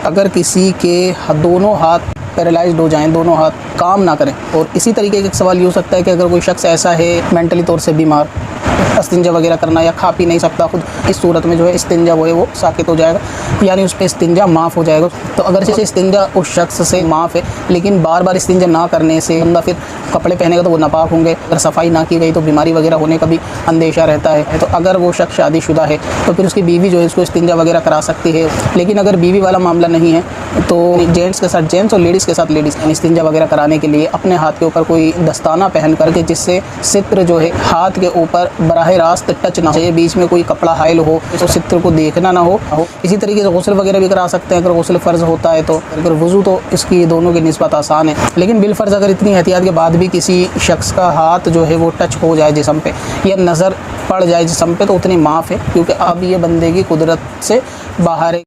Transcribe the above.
अगर किसी के दोनों हाथ पैरालाइज्ड हो जाएं, दोनों हाथ काम ना करें, और इसी तरीके का एक सवाल ये हो सकता है कि अगर कोई शख्स ऐसा है मेंटली तौर से बीमार, इस्तिंजा वगैरह करना या खा पी नहीं सकता खुद, इस सूरत में जो है इस्तिंजा वो है वो साकित हो जाएगा, यानी उस पर इस्तिंजा माफ़ हो जाएगा। तो अगर जैसे इस्तिंजा उस शख्स से माफ़ है, लेकिन बार बार इस्तिंजा ना करने से बंदा फिर कपड़े पहनेगा तो वो नापाक होंगे, अगर सफाई ना की गई तो बीमारी वगैरह होने का भी अंदेशा रहता है। तो अगर वो शख्स शादीशुदा है तो फिर उसकी बीवी जो है उसको इस्तिंजा वगैरह करा सकती है। लेकिन अगर बीवी वाला मामला नहीं है तो जेंट्स के साथ जेंट्स और लेडीज़ के साथ लेडीज़ इस्तिंजा वगैरह कराने के लिए अपने हाथ के ऊपर कोई दस्ताना पहन करके, जिससे सित्र जो है हाथ के ऊपर बराह रास्त टच ना चाहिए, बीच में कोई कपड़ा हाइल हो तो सित्र को देखना ना हो। इसी तरीके से गुस्ल वगैरह भी करा सकते हैं अगर गुस्ल फ़र्ज़ होता है तो। अगर वज़ू तो इसकी दोनों की निस्बत आसान है, लेकिन बिल फ़र्ज़ अगर इतनी एहतियात के बाद भी किसी शख्स का हाथ जो है वो टच हो जाए जिस्म पे या नज़र पड़ जाए जिस्म पे तो उतनी माफ़ है, क्योंकि अब ये बंदे की कुदरत से बाहर है।